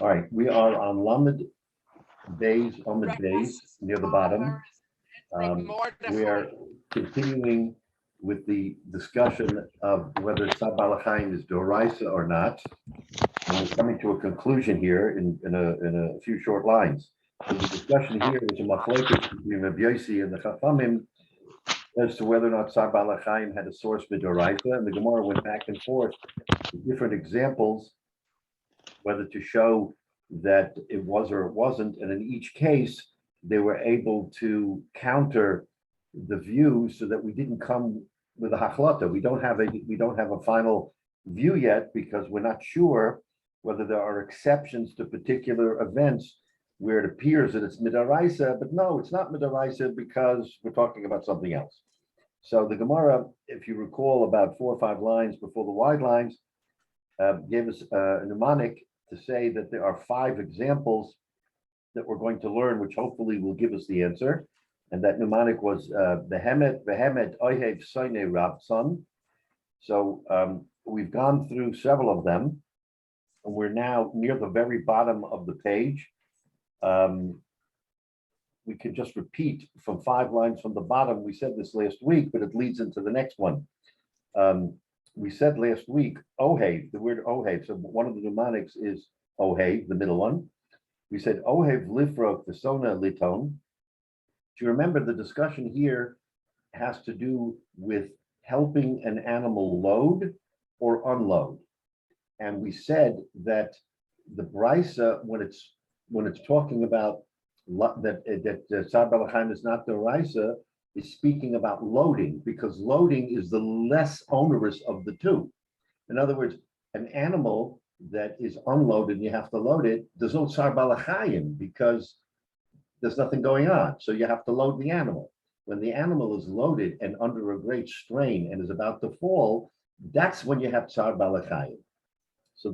All right, we are on Lamed Bays near the bottom. We are continuing with the discussion of whether Tzad Balachayim is Doraisa or not. And we're coming to a conclusion here in a few short lines. So the discussion here is a machlokes between Rabbi Yossi and the Chachamim as to whether or not Tzad Balachayim had a source Midoraisa, and the Gemara went back and forth with different examples, whether to show that it was or it wasn't, and in each case they were able to counter the view so that we didn't come with a hachlata. We don't have a final view yet because we're not sure whether there are exceptions to particular events where it appears that it's midaraisa, but no, it's not midaraisa because we're talking about something else. So the Gemara, if you recall, about 4 or 5 lines before the wide lines, gave us a mnemonic to say that there are 5 examples that we're going to learn, which hopefully will give us the answer. And that mnemonic was Behemet, Ohev, Soine, Rabson. So we've gone through several of them, and we're now near the very bottom of the page. We can just repeat from 5 lines from the bottom. We said this last week, but it leads into the next one. We said last week, Ohev, the word Ohev. So one of the mnemonics is Ohev, the middle one. We said Ohev lifrok v'sona liton. Do you remember the discussion here has to do with helping an animal load or unload? And we said that the brisa, when it's talking about that Tzad Balachayim is not the brisa, is speaking about loading, because loading is the less onerous of the two. In other words, an animal that is unloaded and you have to load it, there's no Tzad Balachayim because there's nothing going on. So you have to load the animal. When the animal is loaded and under a great strain and is about to fall, that's when you have Tzad Balachayim. So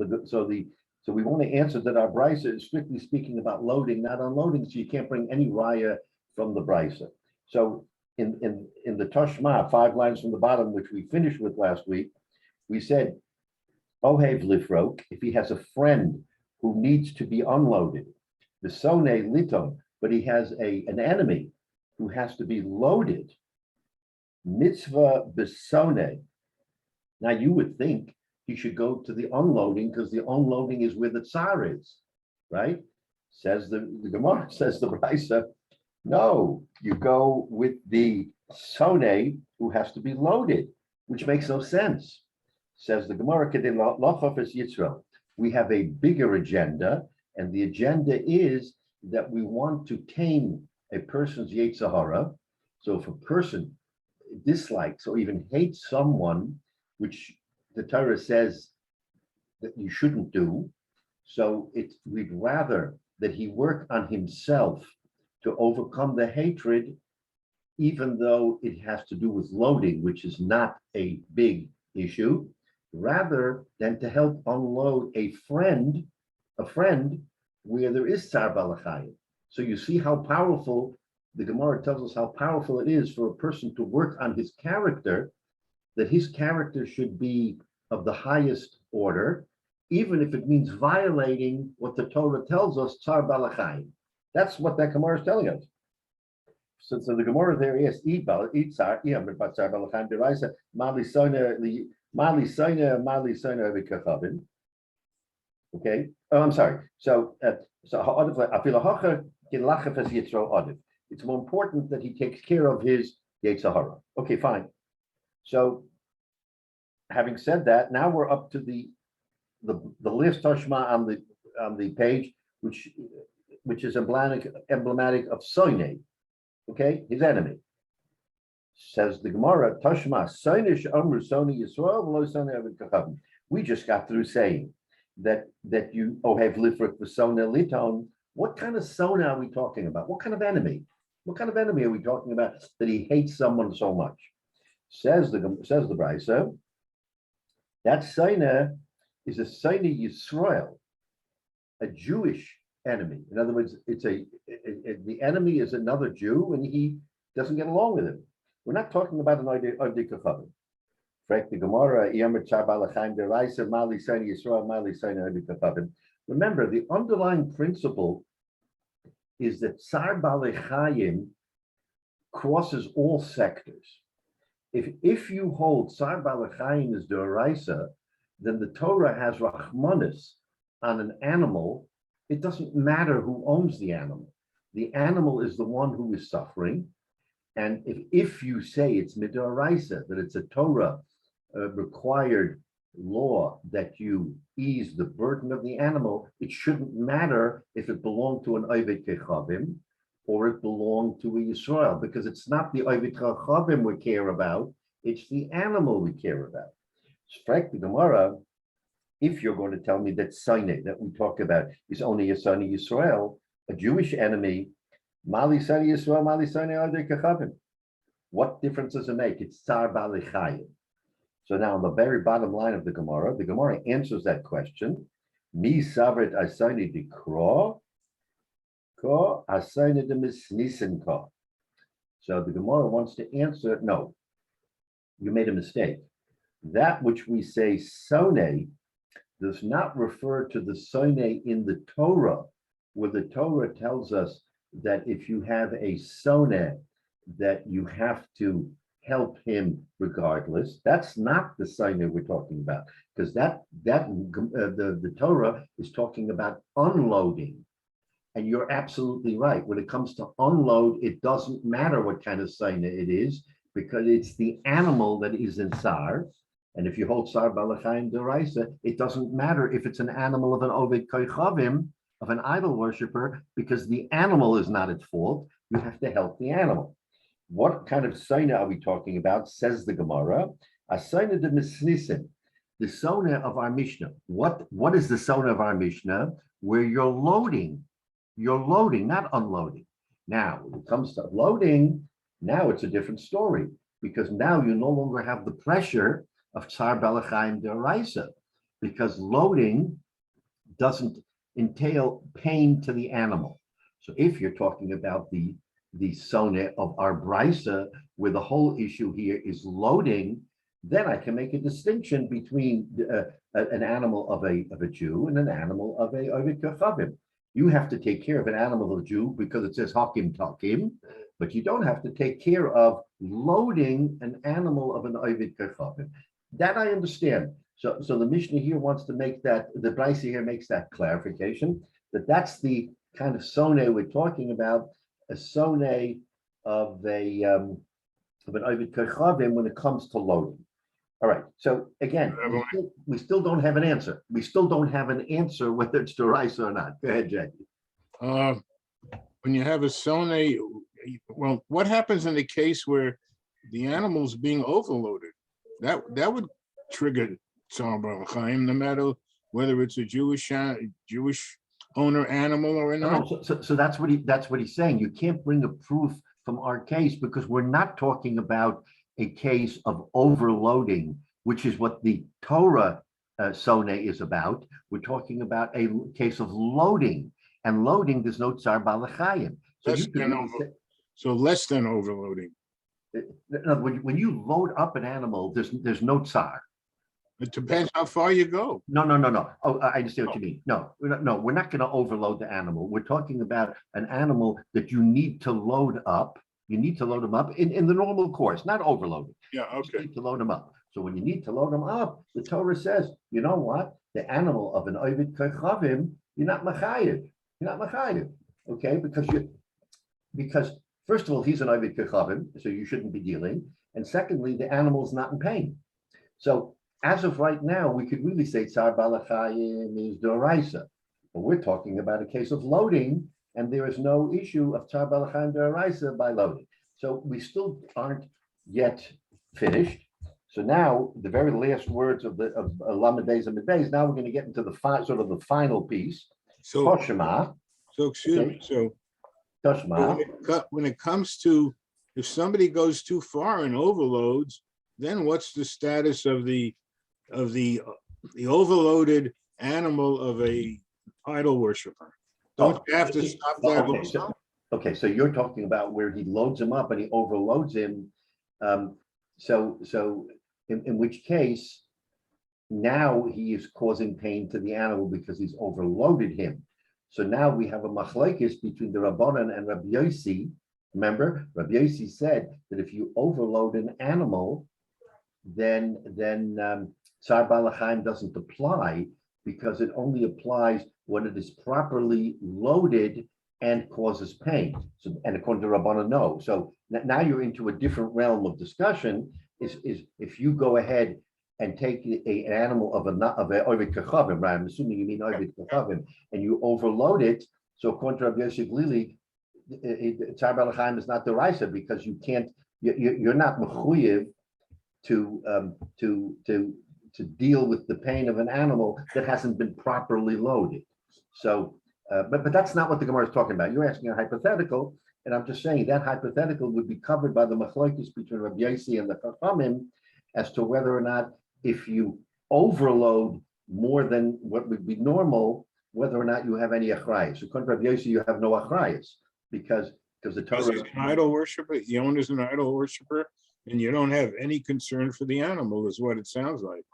we want to answer that our brisa is strictly speaking about loading, not unloading. So you can't bring any raya from the brisa. So in the Tashma, 5 lines from the bottom, which we finished with last week, we said Ohev lifrok, if he has a friend who needs to be unloaded, the sone liton, but he has an enemy who has to be loaded, mitzvah besone. Now you would think he should go to the unloading because the unloading is where the tsar is, right? Says the Gemara, says the Brisa, no, you go with the sone who has to be loaded, which makes no sense. Says the Gemara, we have a bigger agenda, and the agenda is that we want to tame a person's Yetzer Hara. So if a person dislikes or even hates someone, which the Torah says that you shouldn't do, so we'd rather that he work on himself to overcome the hatred, even though it has to do with loading, which is not a big issue, rather than to help unload a friend where there is Tzar Balachayim. So you see how powerful, the Gemara tells us how powerful it is for a person to work on his character, that his character should be of the highest order, even if it means violating what the Torah tells us, Tzar Balachayim. That's what that Gemara is telling us. So the Gemara there is Tzar Balachayim deraisa Mali Soina Vikachavin. Okay. Oh, I'm sorry. So it's more important that he takes care of his Yetzer Hara. Okay, fine. So having said that, now we're up to the last Tashma on the page, which is emblematic of Soine, okay, his enemy. Says the Gemara, Tashma, Soine Amru Soni Yisrael, V'lo Soni Avid Kachavim. We just got through saying that you have lifrik v'sona liton. What kind of sona are we talking about? What kind of enemy? What kind of enemy are we talking about that he hates someone so much? Says the Brisa, that sona is a sona Yisrael, a Jewish enemy. In other words, the enemy is another Jew, and he doesn't get along with him. We're not talking about an Oidei Kachavim. The Gemara, Remember, the underlying principle is that Tsar Balei Chayim crosses all sectors. If you hold Tsar Balei Chayim is D'oraisa, then the Torah has Rachmanis on an animal. It doesn't matter who owns the animal. The animal is the one who is suffering. And if you say it's Midoraisa, that it's a Torah required law that you ease the burden of the animal, it shouldn't matter if it belonged to an Oved Kechavim or it belonged to a Yisrael, because it's not the Oved Kechavim we care about, it's the animal we care about. Strike the Gemara, if you're going to tell me that Sinai that we talk about is only a son of Yisrael, a Jewish enemy, Mali Sani Yisrael, Mali Sani Oved Kechavim. What difference does it make? It's Tsar Balei Chayim. So now on the very bottom line of the Gemara answers that question. Mi savret asayni dikro, ko asayni de misnisen ko. So the Gemara wants to answer, no, you made a mistake. That which we say sone does not refer to the sone in the Torah, where the Torah tells us that if you have a sone, that you have to help him regardless. That's not the sign that we're talking about, because the Torah is talking about unloading. And you're absolutely right. When it comes to unload, it doesn't matter what kind of sign it is, because it's the animal that is in Sar. And if you hold Sar Balei Chayim D'oraisa, it doesn't matter if it's an animal of an Oved Kechavim, of an idol worshiper, because the animal is not at fault. You have to help the animal. What kind of sona are we talking about? Says the Gemara. A sona de misnisim, the sona of our Mishnah. What is the sona of our Mishnah? Where you're loading, not unloading. Now, when it comes to loading, now it's a different story, because now you no longer have the pressure of Tsar Balei Chayim D'oraisa, because loading doesn't entail pain to the animal. So if you're talking about the sone of our brisa, where the whole issue here is loading, then I can make a distinction between an animal of a Jew and an animal of a Oved Kechavim. You have to take care of an animal of a Jew because it says Hakim Takim, but you don't have to take care of loading an animal of an Oved Kechavim. That I understand. So the Mishnah here wants to make that, the brisa here makes that clarification, that's the kind of sone we're talking about, a sone of an Oved Kechavim when it comes to loading. All right. So again, we still don't have an answer. We still don't have an answer whether it's D'oraisa or not. Go ahead, Jackie. When you have a sone, well, what happens in the case where the animal's being overloaded? That would trigger Tsar Balei Chayim, no matter whether it's a Jewish owner animal or not. So that's what he's saying. You can't bring a proof from our case because we're not talking about a case of overloading, which is what the Torah sone is about. We're talking about a case of loading, and loading there's no Tsar Balei Chayim. So less than overloading. When you load up an animal, there's no Tsar. It depends how far you go. No. Oh, I understand what you mean. No, we're not going to overload the animal. We're talking about an animal that you need to load up. You need to load them up in the normal course, not overloading. Yeah, okay. You need to load them up. So when you need to load them up, the Torah says, you know what? The animal of an Oved Kechavim, you're not machayev. You're not machayev, okay? Because first of all, he's an Oved Kechavim, so you shouldn't be dealing. And secondly, the animal's not in pain. So as of right now, we could really say Tsar Balei Chayim is D'oraisa, but we're talking about a case of loading, and there is no issue of Tsar Balei Chayim D'oraisa by loading. So we still aren't yet finished. So now the very last words of Lamed Beis and Mid Beis. Now we're going to get into the final piece. So Toshma. So excuse me. So Toshma. When it comes to if somebody goes too far and overloads, then what's the status of the overloaded animal of a idol worshiper? Don't you have to stop that? Okay, so you're talking about where he loads him up and he overloads him. So in which case, now he is causing pain to the animal because he's overloaded him. So now we have a machlokes between the Rabbanan and Rabbi Yossi. Remember, Rabbi Yossi said that if you overload an animal, then Tsar Balachayim doesn't apply, because it only applies when it is properly loaded and causes pain. So, and according to Rabbanan, no. So now you're into a different realm of discussion. Is if you go ahead and take an animal of a ovid kachavim, right? I'm assuming you mean ovid kachavim, and you overload it. So according to Rabbi Yosef Lili, Tsar Balachayim is not the Raisa, because you can't. You're not mechuyev to deal with the pain of an animal that hasn't been properly loaded. So, but that's not what the Gemara is talking about. You're asking a hypothetical, and I'm just saying that hypothetical would be covered by the machlokes between Rabbi Yossi and the Chachamim as to whether or not, if you overload more than what would be normal, whether or not you have any achrayas. According to Rabbi Yossi, you have no achrayas because the Torah He's an idol worshiper. The owner's an idol worshiper, and you don't have any concern for the animal, is what it sounds like.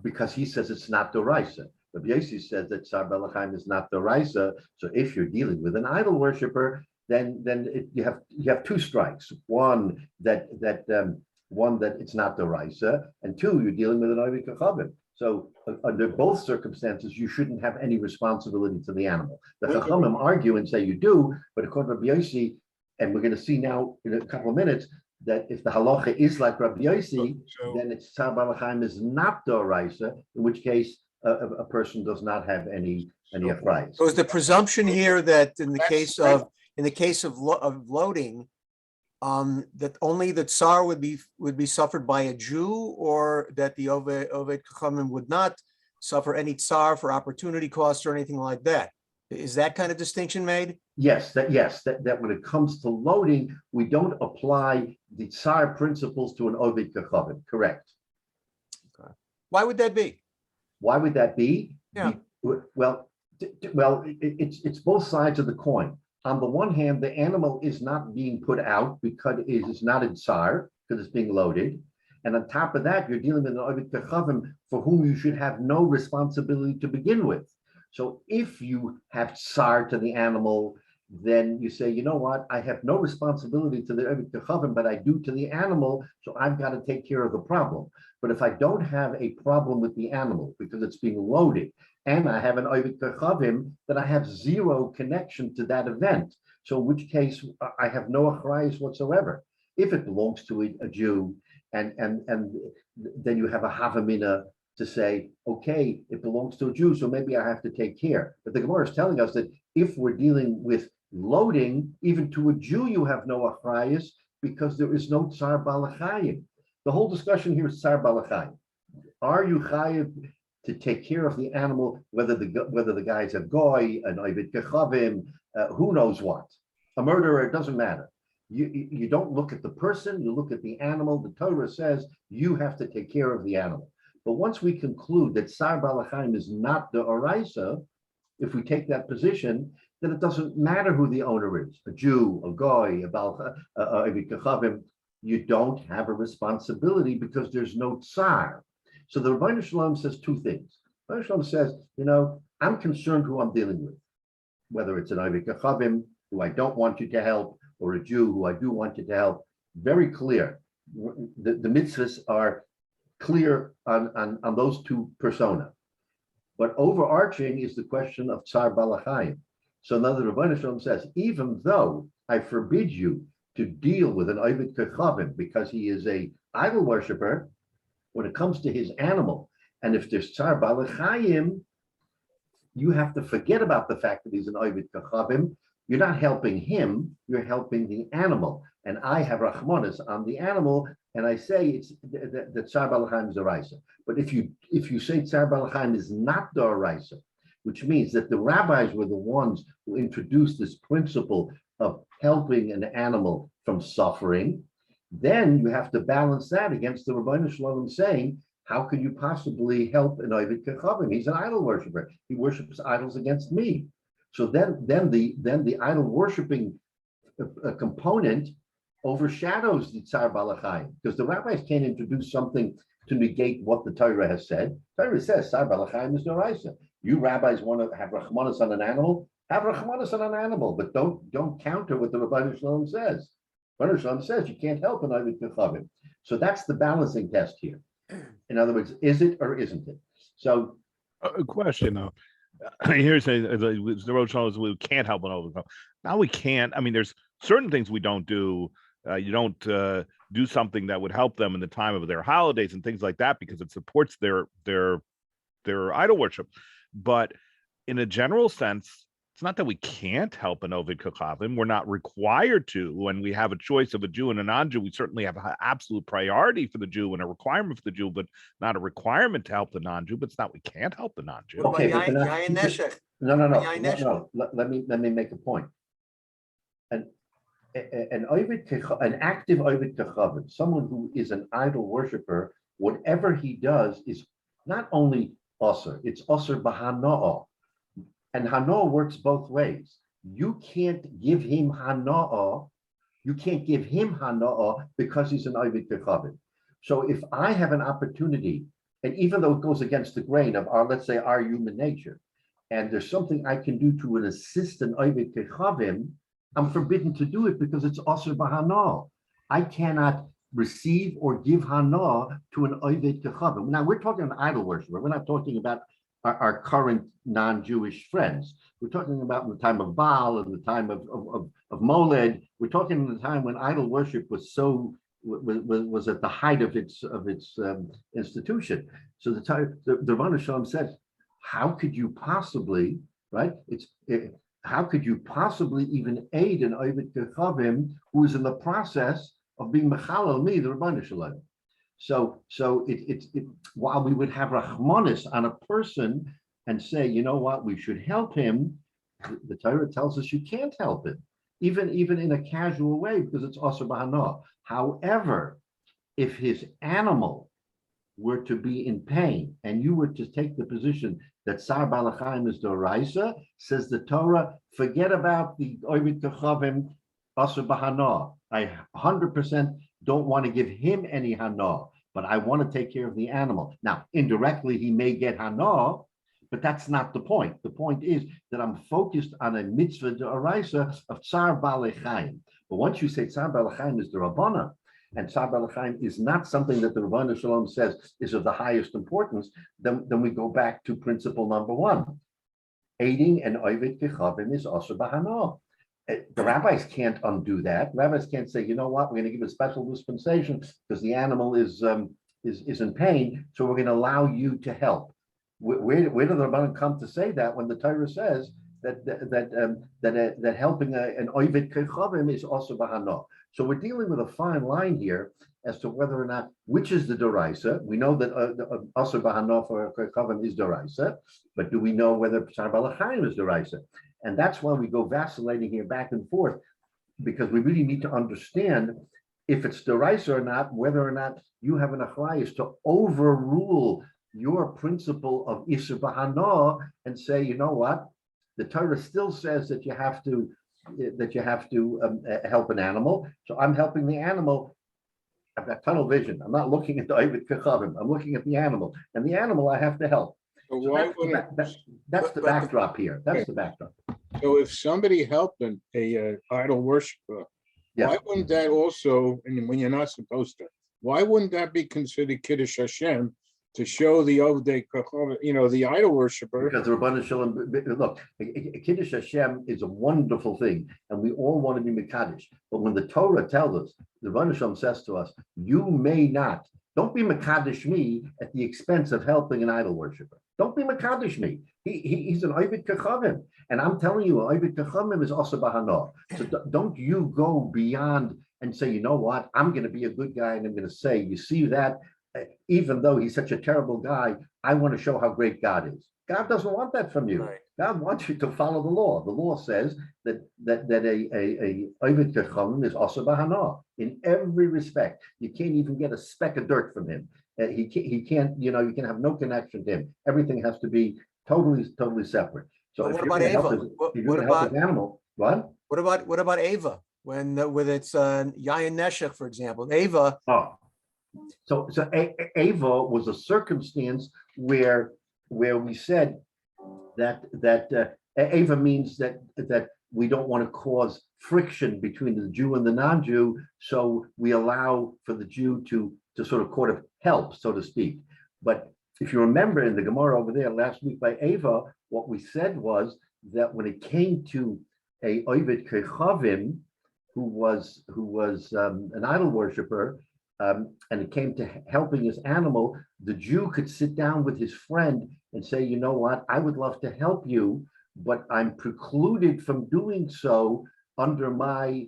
Because he says it's not the Raisa. Rabbi Yossi says that Tsar Balachayim is not the Raisa. So if you're dealing with an idol worshiper, then you have two strikes. One that it's not the Raisa, and two, you're dealing with an Ovid Kachavim. So under both circumstances, you shouldn't have any responsibility to the animal. The Chachamim argue and say you do, but according to Rabbi Yossi, and we're going to see now in a couple of minutes, that if the halacha is like Rabbi Yossi, then it's Tsar Balachayim is not the Raisa, in which case a person does not have any achrayas. So is the presumption here that in the case of loading, that only the tsar would be suffered by a Jew, or that the Oved Kachamim would not suffer any tsar for opportunity costs or anything like that? Is that kind of distinction made? Yes, that when it comes to loading, we don't apply the tsar principles to an Ovid Kachavim. Correct. Okay. Why would that be? Why would that be? Yeah. Well, it's both sides of the coin. On the one hand, the animal is not being put out because it is not in tsar, because it's being loaded. And on top of that, you're dealing with an Ovid Kachavim for whom you should have no responsibility to begin with. So if you have tsar to the animal, then you say, you know what, I have no responsibility to the Ovid Kachavim, but I do to the animal, so I've got to take care of the problem. But if I don't have a problem with the animal because it's being loaded, and I have an Ovid Kachavim, then I have zero connection to that event. So in which case, I have no achrayas whatsoever. If it belongs to a Jew, and then you have a havamina to say, okay, it belongs to a Jew, so maybe I have to take care. But the Gemara is telling us that if we're dealing with loading, even to a Jew, you have no achrayas because there is no tsar balachayim. The whole discussion here is tsar balachayim. Are you chayiv to take care of the animal, whether the guy's a goy, an ovid kachavim, who knows what, a murderer? It doesn't matter. You don't look at the person, you look at the animal. The Torah says you have to take care of the animal. But once we conclude that Tsar Balachayim is not the Oraisa, if we take that position, then it doesn't matter who the owner is, a Jew, a Goy, a Kachavim, you don't have a responsibility because there's no Tsar. So the Rebbeinu Shalom says two things. Rebbeinu Shalom says, I'm concerned who I'm dealing with, whether it's an Ovid Kachavim, who I don't want you to help, or a Jew who I do want you to help. Very clear. The mitzvahs are clear on those two persona. But overarching is the question of Tsar Balachayim. So now the Rebbeinu Shalom says, even though I forbid you to deal with an Ovid Kachavim because he is a idol worshiper, when it comes to his animal, and if there's Tsar Balachayim, you have to forget about the fact that he's an Ovid Kachavim. You're not helping him, you're helping the animal. And I have Rachmanis on the animal, and I say it's that Tsar Balachayim is a Raisa. But if you say Tsar Balachayim is not the Raisa, which means that the rabbis were the ones who introduced this principle of helping an animal from suffering, then you have to balance that against the Rebbeinu Shalom saying, how can you possibly help an Ovid Kachavim? He's an idol worshiper. He worships idols against me. So then the idol worshiping component overshadows the Tsar Balachayim, because the rabbis can't introduce something to negate what the Torah has said. Torah says, Sar Balachayim is Doraisa. You rabbis want to have Rachmanis on an animal, have Rachmanis on an animal, but don't counter what the Rabbi Shalom says. Rabbi Shalom says you can't help an Ovid Kechavim. So that's the balancing test here. In other words, is it or isn't it? So a question though. Here's the road shows we can't help an overcome. Now we can't. I mean, there's certain things we don't do. You don't do something that would help them in the time of their holidays and things like that because it supports their idol worship. But in a general sense, it's not that we can't help an Ovid Kechavim. We're not required to. When we have a choice of a Jew and a non-Jew, we certainly have an absolute priority for the Jew and a requirement for the Jew, but not a requirement to help the non-Jew. But it's not we can't help the non-Jew. okay, But but Yayin Neshech. no. Let me make a point. An active Ovid Kechavim, someone who is an idol worshiper, whatever he does is not only Osir, it's Osir B'Hana'ah. And Hana'ah works both ways. You can't give him Hana'ah. You can't give him Hana'ah because he's an Ovid Kechavim. So if I have an opportunity, and even though it goes against the grain of our, let's say, our human nature, and there's something I can do to assist an Ovid Kechavim, I'm forbidden to do it because it's Osir B'Hana'ah. I cannot receive or give Hana'ah to an Ovid Kechavim. Now, we're talking about idol worshiper. We're not talking about our current non-Jewish friends. We're talking about in the time of Baal and the time of Moled. We're talking in the time when idol worship was at the height of its institution. So the Rabbi Shalom said, how could you possibly, right? How could you possibly even aid an Ovid Kechavim who is in the process of being Mechalel me, the Rabbi Shalom? So while we would have Rachmanis on a person and say, you know what, we should help him, the Torah tells us you can't help him, even in a casual way, because it's Osir B'Hana'ah. However, if his animal were to be in pain and you were to take the position that Sar Balachayim is Doraisa, says the Torah, forget about the Ovid Kechavim, Osir B'Hana'ah. I 100% don't want to give him any Hana'ah, but I want to take care of the animal. Now, indirectly, he may get Hana'ah, but that's not the point. The point is that I'm focused on a mitzvah d'oraisa of Tsar Balei. But once you say Tsar Balei is the Rabbana, and Tsar Balei is not something that the Rabbi Shalom says is of the highest importance, then we go back to principle number one. Aiding an Ovid Kechavim is also B'Hana'ah. The rabbis can't undo that. Rabbis can't say, you know what, we're going to give a special dispensation because the animal is in pain, so we're going to allow you to help. Where do the Rabbanan come to say that when the Torah says that helping an Ovid Kechavim is also B'Hana'ah? So we're dealing with a fine line here as to whether or not, which is the Doraisa. We know that Osir B'Hana'ah for Kechavim is Doraisa, but do we know whether Tsar Balachayim is Doraisa? And that's why we go vacillating here back and forth, because we really need to understand if it's Doraisa or not, whether or not you have an achrayus to overrule your principle of Isur B'Hana'ah and say, you know what, the Torah still says that you have to help an animal. So I'm helping the animal. I've got tunnel vision. I'm not looking at the Ovid Kechavim. I'm looking at the animal, and the animal I have to help. So So why wouldn't, that's the backdrop here. That's the backdrop. so if somebody helped a idol worshiper, Yeah. why wouldn't that also, and when you're not supposed to, why wouldn't that be considered Kiddush Hashem to show the Ovdei Kechavim, the idol worshiper? Because the Rabbanan Shalom, look, Kiddush Hashem is a wonderful thing, and we all want to be Mekadosh. But when the Torah tells us, the Rabbanan Shalom says to us, you may not, don't be Mekadosh me at the expense of helping an idol worshiper. Don't be Mekadosh me. He's an Ovid Kechavim. And I'm telling you, an Ovid Kechavim is also B'Hana'ah. So don't you go beyond and say, you know what, I'm going to be a good guy, and I'm going to say, you see that, even though he's such a terrible guy, I want to show how great God is. God doesn't want that from you. Right. God wants you to follow the law. The law says that a Ovid Kechavim is also B'Hana'ah in every respect. You can't even get a speck of dirt from him. He can't, you can have no connection to him. Everything has to be totally separate. So But what about Ava? What about an animal? What? What about Ava? When with its Yayin Neshech, for example, Ava. Oh, So Ava was a circumstance where we said that Ava means that we don't want to cause friction between the Jew and the non-Jew, so we allow for the Jew to sort of help, so to speak. But if you remember in the Gemara over there last week by Ava, what we said was that when it came to a Ovid Kechavim, who was an idol worshiper, and it came to helping his animal, the Jew could sit down with his friend and say, you know what, I would love to help you, but I'm precluded from doing so under my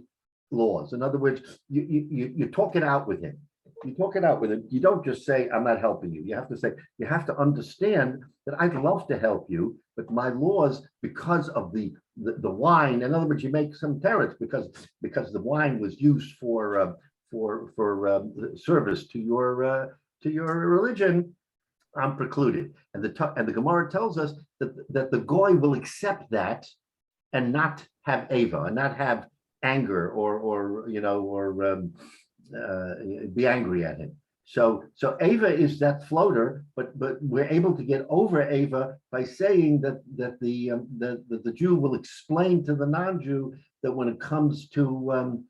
laws. In other words, you talk it out with him. You talk it out with him. You don't just say, I'm not helping you. You have to say, you have to understand that I'd love to help you, but my laws, because of the wine, in other words, you make some teretz because the wine was used for service to your religion, I'm precluded. And the Gemara tells us that the goy will accept that and not have ava, and not have anger or be angry at him. So ava is that floater, but we're able to get over ava by saying that the Jew will explain to the non-Jew that when it comes to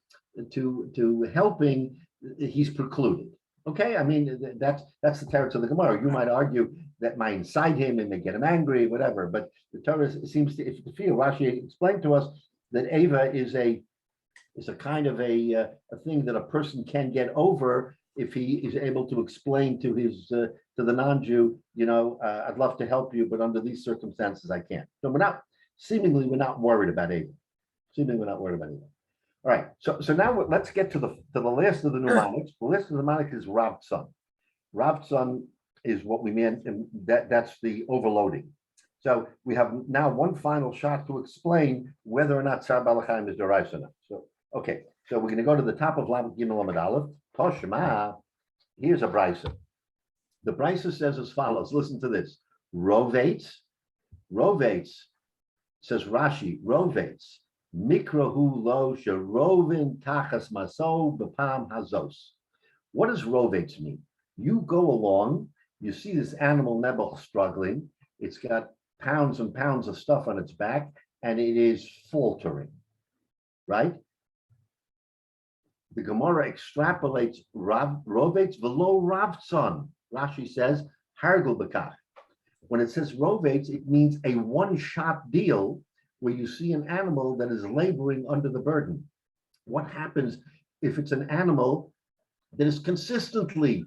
helping, he's precluded. Okay, I mean that's the territory of the Gemara. You might argue that might incite him and may get him angry, whatever. But the Torah seems to feel. Rashi explained to us that ava is a kind of a thing that a person can get over if he is able to explain to his to the non-Jew, I'd love to help you, but under these circumstances I can't. So we're not worried about ava. Seemingly we're not worried about ava. All right, so now let's get to the last of the mnemonics. The last of the mnemonic is Rabtzon. Rabtzon is what we mean, and that's the overloading. So we have now one final shot to explain whether or not Tzar Balachayim is derived or not. So okay, so we're going to go to the top of Lamed Gimel Amud Aleph. Toshma, here's a brisa. The brisa says as follows. Listen to this. Rovates, says Rashi. Rovates. Mikrahu lo sherovin tachas maso b'pam hazos. What does rovates mean? You go along, you see this animal nebuch struggling. It's got pounds and pounds of stuff on its back, and it is faltering, right? The Gemara extrapolates rovates velo ravtzon. Rashi says hargul b'kach. When it says rovates, it means a one-shot deal where you see an animal that is laboring under the burden. What happens if it's an animal that is constantly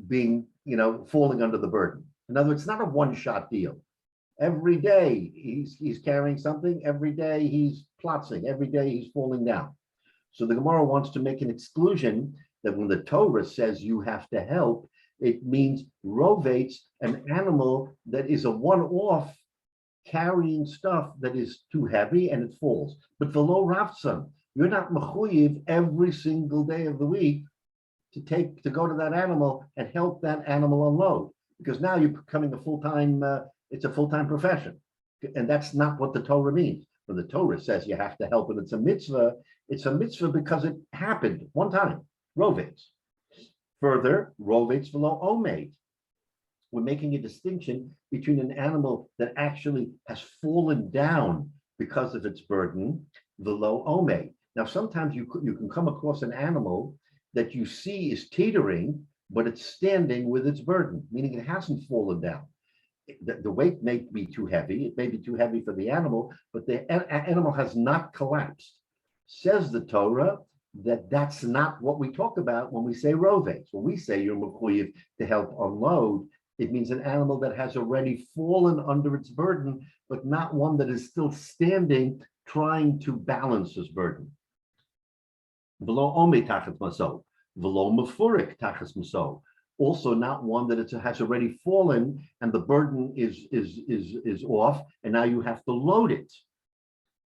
being, falling under the burden? In other words, it's not a one-shot deal. Every day he's carrying something. Every day he's plotzing. Every day he's falling down. So the Gemara wants to make an exclusion that when the Torah says you have to help, it means rovates, an animal that is a one-off carrying stuff that is too heavy and it falls. But velo ravtzon, you're not mechuyev every single day of the week to go to that animal and help that animal unload, because now you're becoming a full-time. It's a full-time profession, and that's not what the Torah means. When the Torah says you have to help and it's a mitzvah because it happened one time. Rovates. Further, rovates velo omed. We're making a distinction between an animal that actually has fallen down because of its burden, velo omed. Now, sometimes you can come across an animal that you see is teetering, but it's standing with its burden, meaning it hasn't fallen down. The weight may be too heavy. It may be too heavy for the animal, but the animal has not collapsed. Says the Torah that that's not what we talk about when we say rovates. When we say you're mechuyev to help unload, it means an animal that has already fallen under its burden, but not one that is still standing trying to balance his burden. V'lo omei tachas maso, v'lo mefurik tachas maso. Also not one that has already fallen and the burden is off, and now you have to load it.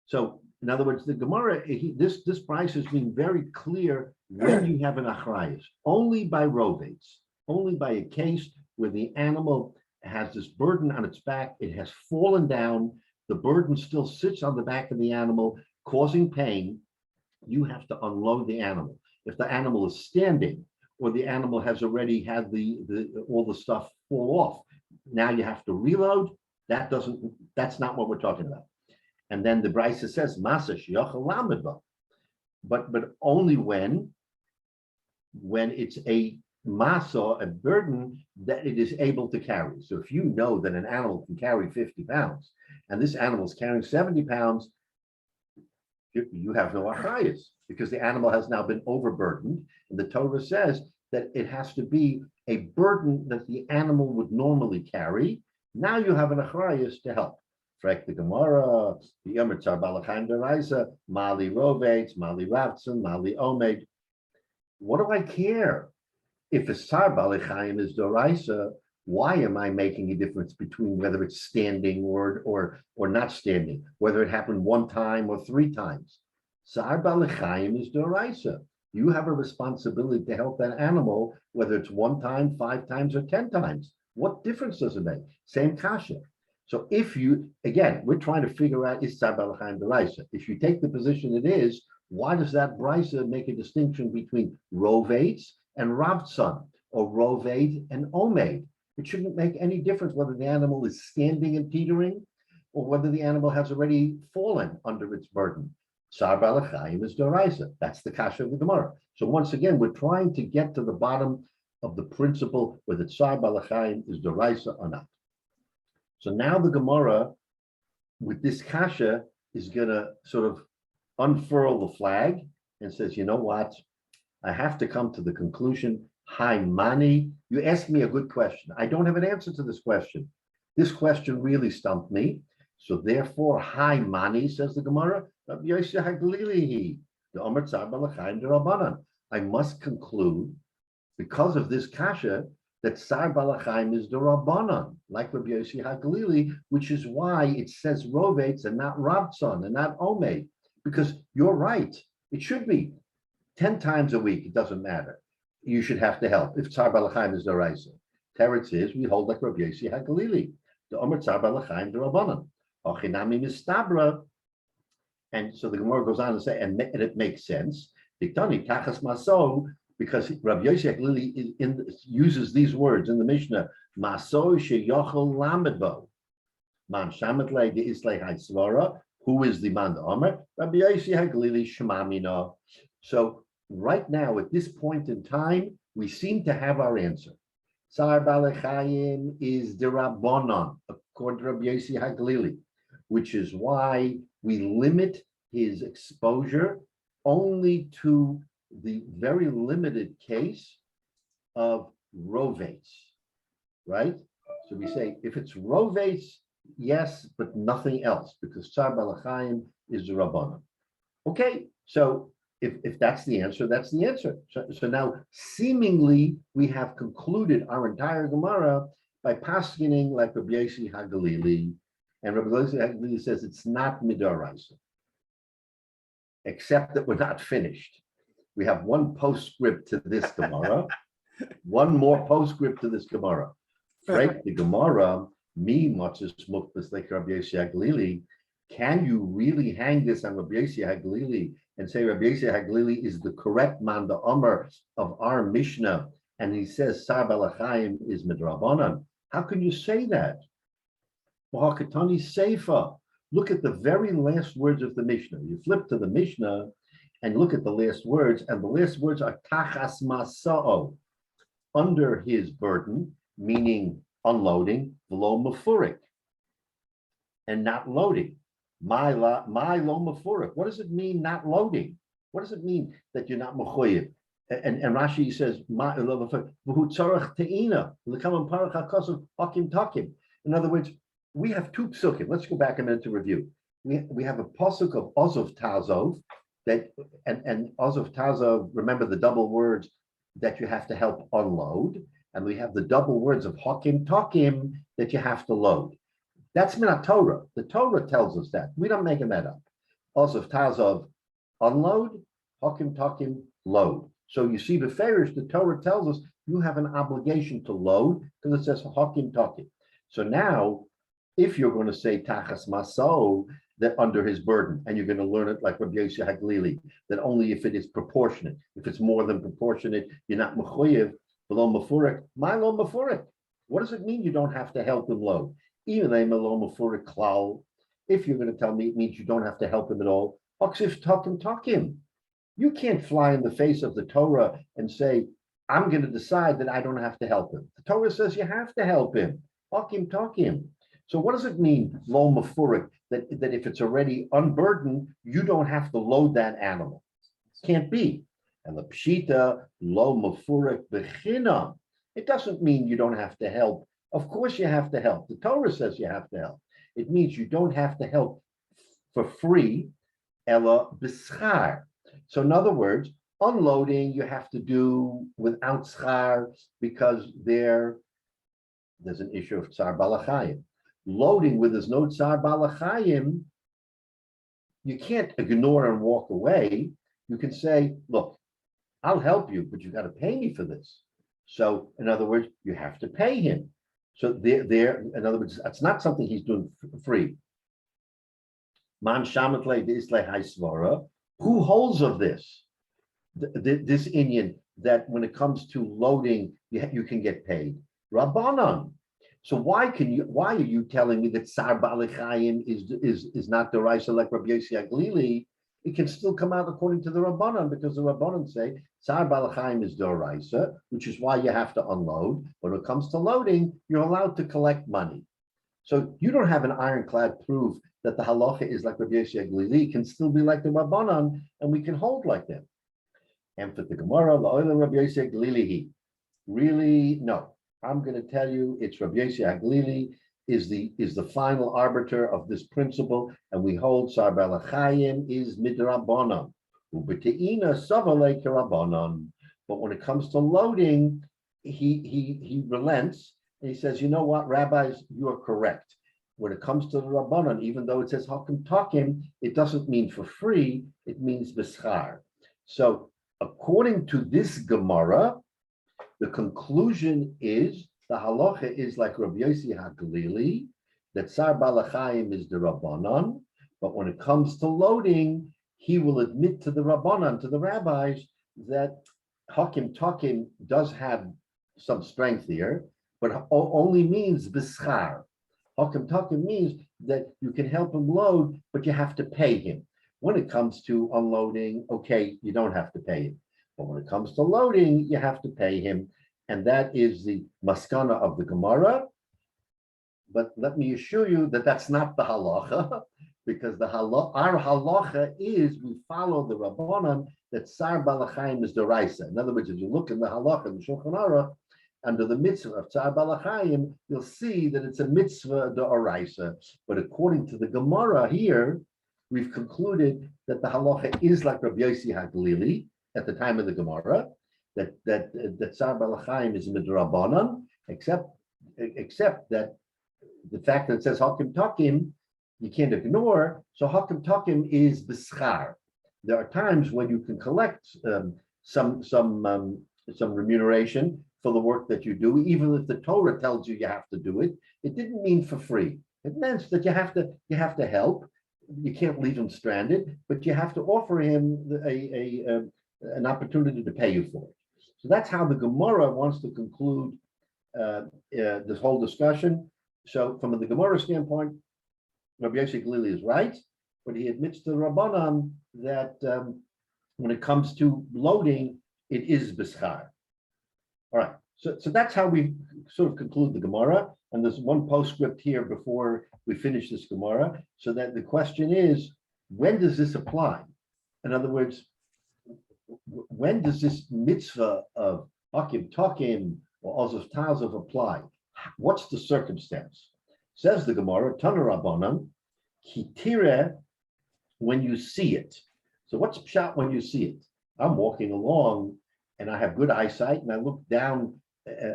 So in other words, the Gemara, this price is being very clear when you have an achrayus, only by rovates, only by a case where the animal has this burden on its back, it has fallen down, the burden still sits on the back of the animal, causing pain. you have to unload the animal. If the animal is standing, or the animal has already had all the stuff fall off, now you have to reload. That's not what we're talking about. And then the Brisa says, Masa shiyochel lamidba. But only when it's a masa, a burden that it is able to carry. So if you know that an animal can carry 50 pounds, and this animal is carrying 70 pounds, you have no achrayus, because the animal has now been overburdened. And the Torah says that it has to be a burden that the animal would normally carry. Now you have an achrayus to help. Frek the Gemara, the Yomer Tzar Balachayim Deraisa, Mali Rovates, Mali Ravtson, Mali Omed. What do I care? If a Tzar Balachayim is Deraisa, why am I making a difference between whether it's standing or not standing, whether it happened one time or 3 times? Tzar Balachayim is Deraisa. You have a responsibility to help that animal, whether it's 1 time, 5 times, or 10 times. What difference does it make? Same kasha. So if you, again, we're trying to figure out, is Tzar Balachayim Deraisa? If you take the position it is, why does that Brisa make a distinction between Rovates and Ravtson, or Rovate and Omed? It shouldn't make any difference whether the animal is standing and teetering, or whether the animal has already fallen under its burden. Tzar Balachayim is Deraisa. That's the kasha of the Gemara. So once again, we're trying to get to the bottom of the principle whether Tzar Balachayim is Deraisa or not. So now the Gemara, with this kasha, is going to sort of unfurl the flag and says, you know what? I have to come to the conclusion, Hi Mani, you asked me a good question. I don't have an answer to this question. This question really stumped me. So therefore, Hi Mani, says the Gemara, Rabbi Yossi Haglili, the Omer Tzar Balachayim Derabanan. I must conclude, because of this kasha, that Tzar Balachayim is the Rabbanan, like Rabbi Yossi Haglili, which is why it says Rovates and not Ravtson and not Omed, because you're right. It should be 10 times a week. It doesn't matter. You should have to help if Tzar Balachayim is the Raisa. Teretz is we hold like Rabbi Yossi Haglili, the Omer Tzar Balachayim the Rabbanan. Ochinami mistabra. And so the Gemara goes on to say, and it makes sense. Diktani tachas maso, because Rabbi Yossi Haglili uses these words in the Mishnah, Maso sheyochel lamedbo, man shamet le de islay haisvara. Who is the man the Omer? Rabbi Yossi Haglili shemamina. So right now, at this point in time, we seem to have our answer. Tzar Balachayim is the Rabbanon, according to Rabbi Yossi Haglili, which is why we limit his exposure only to the very limited case of Rovates, right? So we say, if it's Rovates, yes, but nothing else, because Tzar Balachayim is the Rabbanon. Okay, so if that's the answer, that's the answer. So now, seemingly, we have concluded our entire Gemara by paskening like Rabbi Yossi Haglili, and Rabbi Yossi Haglili says it's not midaraisa, except that we're not finished. We have one postscript to this Gemara, one more postscript to this Gemara. Break the Gemara, me matzis mukbas like Rabbi Yossi Haglili. Can you really hang this on Rabbi Yossi Haglili and say Rabbi Yossi Haglili is the correct man, the Omer of our Mishnah, and he says Tzar Balachayim is midrabanan? How can you say that? B'hakatani Seifa. Look at the very last words of the Mishnah. You flip to the Mishnah and look at the last words, and the last words are tachas masa'o, under his burden, meaning unloading, v'lo mafurik, and not loading. My lo mafurik. What does it mean not loading? What does it mean that you're not mechoyev? And Rashi says, v'hu tzarach te'ina, l'kamam parach hakosav hakim takim. In other words, we have 2 psukim. Let's go back a minute to review. We have a pasuk of Ozov Tazov, that and Ozov Tazov, remember the double words that you have to help unload, and we have the double words of Hakim Takim that you have to load. That's Minat Torah. The Torah tells us that. We don't make that up. Ozov Tazov, unload, Hakim Takim, load. So you see, the Farish, the Torah tells us you have an obligation to load because it says Hakim Takim. So now, if you're going to say Tachas Maso, that under his burden, and you're going to learn it like Rabbi Yossi Haglili, that only if it is proportionate. If it's more than proportionate, you're not mechuyev, below mafurik, my lo mafurik. What does it mean you don't have to help him load? Even a lo mafurik klal, if you're going to tell me it means you don't have to help him at all, oksif talk him. You can't fly in the face of the Torah and say, I'm going to decide that I don't have to help him. The Torah says you have to help him. Talk him. So what does it mean, lo mafurik, that if it's already unburdened, you don't have to load that animal? Can't be. And the pshita, lo mafurik bechina, it doesn't mean you don't have to help. Of course you have to help. The Torah says you have to help. It means you don't have to help for free, ella b'schar. So in other words, unloading you have to do without schar because there's an issue of tsar balachayim. Loading where there's no tsar balachayim, you can't ignore and walk away. You can say, look, I'll help you, but you got to pay me for this. So in other words, you have to pay him. So there, in other words, that's not something he's doing free. Man shamatle d'isle haisvara. Who holds of this? This Indian that when it comes to loading, you can get paid. Rabbanan. So why are you telling me that Sar Balachayim is not the Raisa like Rabbi Yossi Haglili? It can still come out according to the Rabbanan, because the Rabbanan say Sar Balachayim is the Raisa, which is why you have to unload. When it comes to loading, you're allowed to collect money. So you don't have an ironclad proof that the halacha is like Rabbi Yossi Haglili. It can still be like the Rabbanan, and we can hold like them. And for the Gemara, la'olam Rabbi Yossi Haglili, really, no. I'm going to tell you, it's Rabbi Yossi Haglili is the final arbiter of this principle, and we hold Sar Balachayim is midrabanan, u'b'te'ina savalei k'rabanan. But when it comes to loading, he relents and he says, you know what, rabbis, you are correct. When it comes to the rabbanan, even though it says hakim takim, it doesn't mean for free; it means b'schar. So, according to this Gemara, the conclusion is the halacha is like Rabbi Yossi Haglili, that Sar Balachayim is the Rabbanan, but when it comes to loading, he will admit to the Rabbanan, to the rabbis, that Hakim Takim does have some strength here, but only means B'schar. Hakim Takim means that you can help him load, but you have to pay him. When it comes to unloading, okay, you don't have to pay him. But when it comes to loading, you have to pay him. And that is the maskana of the Gemara. But let me assure you that that's not the halacha, because our halacha is we follow the Rabbanan that Sar Balachayim is the Raisa. In other words, if you look in the halacha, in the Shulchan Aruch, under the mitzvah of Sar Balachayim, you'll see that it's a mitzvah the Raisa. But according to the Gemara here, we've concluded that the halacha is like Rabbi Yossi Haglili at the time of the Gemara, that Sar Balachayim is midrabanan, except that the fact that it says Hakim Takim, you can't ignore. So Hakim Takim is b'schar. There are times when you can collect some remuneration for the work that you do, even if the Torah tells you have to do it. It didn't mean for free. It meant that you have to help. You can't leave him stranded, but you have to offer him an opportunity to pay you for it. So that's how the Gemara wants to conclude this whole discussion. So from the Gemara standpoint, Rabbi Yossi Haglili is right, but he admits to the Rabbanan that when it comes to loading, it is b'schar. All right, so that's how we sort of conclude the Gemara. And there's one postscript here before we finish this Gemara. So that the question is, when does this apply? In other words, when does this mitzvah of Hakim Takim or Ozav Tazav apply? What's the circumstance? Says the Gemara, Tana Rabbanan, Kitire, when you see it. So what's pshat when you see it? I'm walking along and I have good eyesight and I look down,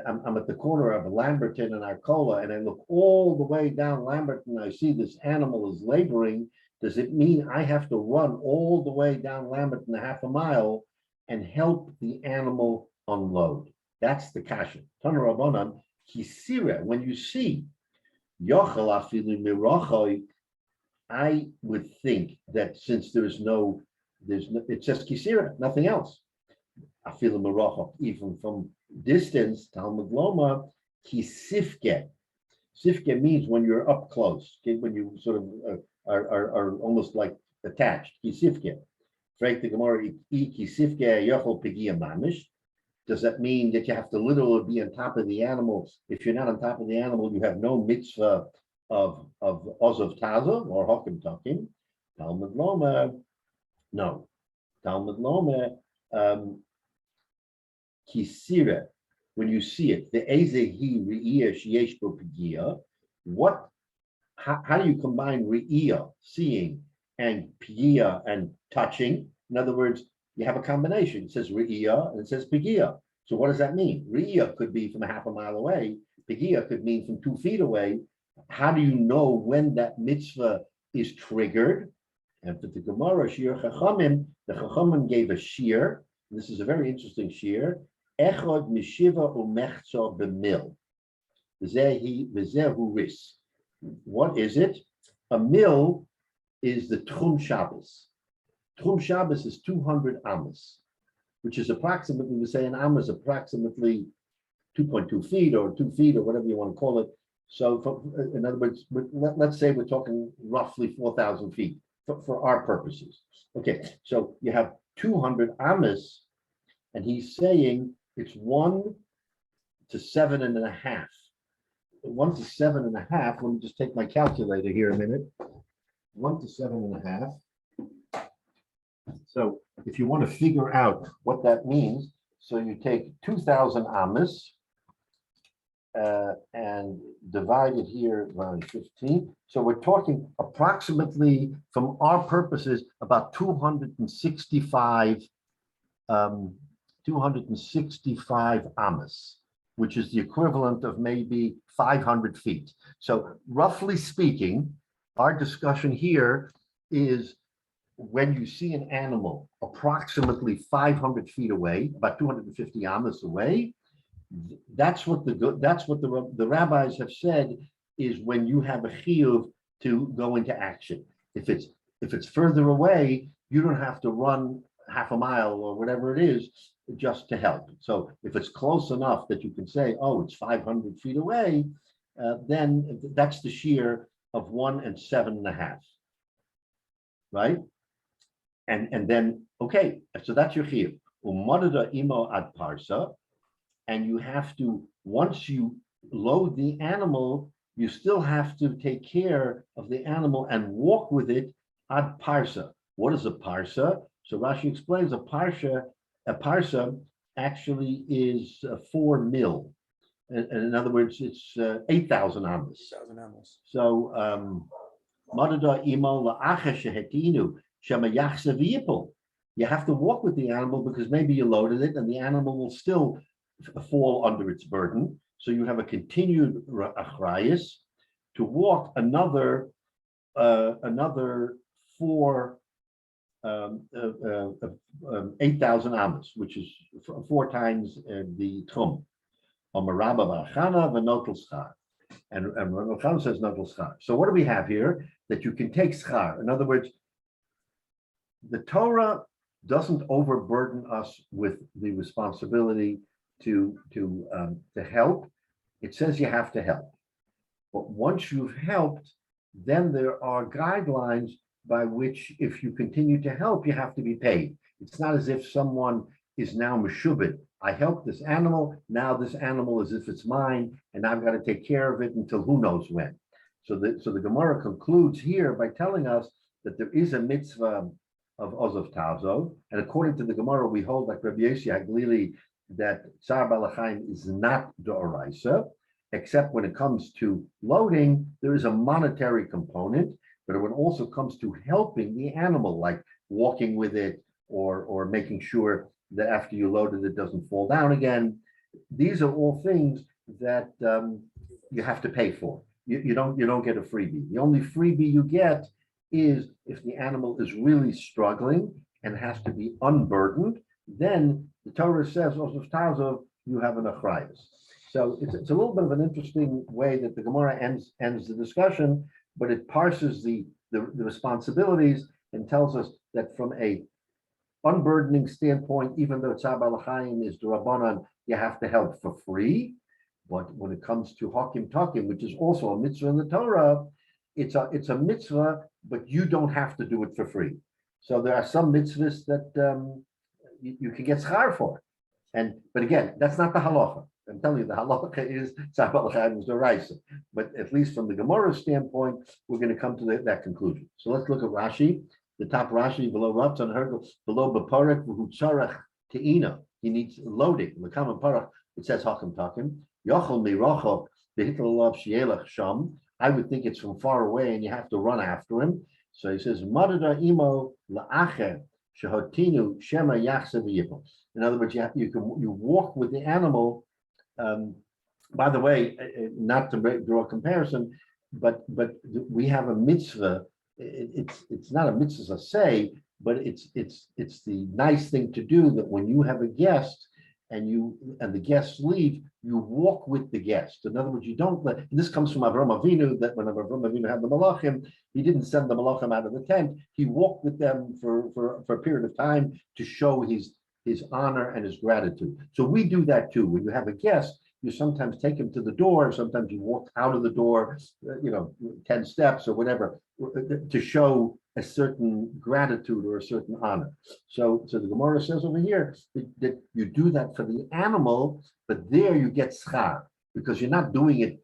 I'm at the corner of Lamberton and Arcola, and I look all the way down Lamberton and I see this animal is laboring. Does it mean I have to run all the way down Lamberton, half a mile, and help the animal unload? That's the kasha. Tana Rabbanan, Kisira, when you see, Yochel afilu mirachoi, I would think that since there's no, it's just kisira, nothing else. I feel a maracha, even from distance, Talmud Loma, kisifke. Sifke means when you're up close, okay, when you sort of are almost like attached. Kisifke. Frank the Gemara, kisifke yochel pigia mamish. Does that mean that you have to literally be on top of the animal? If you're not on top of the animal, you have no mitzvah of Ozav Taza or Hokim Takim. Talmud Loma, no. Talmud Loma, Kisira, when you see it, the Ezehi Re'iyah Sheyesh Bo Pigia, what, how do you combine Re'iyah, seeing, and Pigia and touching? In other words, you have a combination. It says Re'iyah and it says Pigia. So what does that mean? Re'iyah could be from a half a mile away. Pigia could mean from 2 feet away. How do you know when that mitzvah is triggered? And for the Gemara, Shiur Chachamim, the Chachamim gave a shiur. This is a very interesting shiur. Echad mishiva umechza b'mil. V'zehu ris. What is it? A mil is the Tchum Shabbos. Tchum Shabbos is 200 amas, which is approximately, we say an amma is approximately 2.2 feet or 2 feet or whatever you want to call it. So in other words, let's say we're talking roughly 4,000 feet for our purposes. Okay, so you have 200 amas, and he's saying it's 1 to 7.5. 1 to 7.5, let me just take my calculator here a minute. 1 to 7.5. So if you want to figure out what that means, so you take 2,000 amas and divide it here by 15. So we're talking approximately, from our purposes, about 265 amas, which is the equivalent of maybe 500 feet. So roughly speaking, our discussion here is when you see an animal approximately 500 feet away, about 250 amas away, that's what the rabbis have said is when you have a chiyuv to go into action. If it's further away, you don't have to run half a mile or whatever it is just to help. So if it's close enough that you can say, oh, it's 500 feet away, then that's the shiur of 1 and 7.5, right? And then, okay, so that's your chiyuv. Umadada imo ad parsa, and you have to, once you load the animal, you still have to take care of the animal and walk with it ad parsa. What is a parsa? So Rashi explains a parsa actually is 4 mil. And in other words, it's 8,000 amas. So, Madada imo la'acha shehetinu shema yachsa v'yipol. You have to walk with the animal because maybe you loaded it and the animal will still fall under its burden. So you have a continued achrayus to walk another 8,000 amas, which is 4 times the tchum. And Rabbi Khan says notel schar. So what do we have here? That you can take schar. In other words, the Torah doesn't overburden us with the responsibility to help. It says you have to help. But once you've helped, then there are guidelines by which if you continue to help, you have to be paid. It's not as if someone is now meshubed. I helped this animal, now this animal is if it's mine, and I've got to take care of it until who knows when. So the Gemara concludes here by telling us that there is a mitzvah of Ozav Tazov, and according to the Gemara, we hold like Rabbi Hyatt that Tsar Balachayim is not D'oraisa, except when it comes to loading, there is a monetary component, but when it also comes to helping the animal, like walking with it or making sure that after you load it, it doesn't fall down again. These are all things that you have to pay for. You don't get a freebie. The only freebie you get is if the animal is really struggling and has to be unburdened, then the Torah says, you have an achrayus. So it's a little bit of an interesting way that the Gemara ends the discussion but it parses the responsibilities and tells us that from a unburdening standpoint, even though Tzar Balachayim is D'Rabbanan, you have to help for free. But when it comes to Hakim Takim, which is also a mitzvah in the Torah, it's a mitzvah, but you don't have to do it for free. So there are some mitzvahs that you can get schar for. But again, that's not the halacha. I'm telling you, the halacha is Tzar Balachayim is D'Oraisa. But at least from the Gemara standpoint, we're going to come to that conclusion. So let's look at Rashi. The top Rashi below Ratzon Hergel, below Baparek, V'hu Tzarech Te'ina. He needs loading. The common parach, it says Hakim Takim. Yochel Mirochov, Behitlalov Shielach Sham. I would think it's from far away and you have to run after him. So he says, Madada Imo La'acher Shehotinu Shema Yachse V'yipol. In other words, you walk with the animal. By the way, not to draw a comparison, but we have a mitzvah. It's not a mitzvah say, but it's the nice thing to do that when you have a guest and the guests leave, you walk with the guest. In other words, you don't let, and this comes from Avraham Avinu, that when Avraham Avinu had the malachim, he didn't send the malachim out of the tent. He walked with them for a period of time to show his honor and his gratitude. So we do that too. When you have a guest, you sometimes take him to the door, sometimes you walk out of the door, 10 steps or whatever, to show a certain gratitude or a certain honor. So the Gemara says over here that you do that for the animal, but there you get schar, because you're not doing it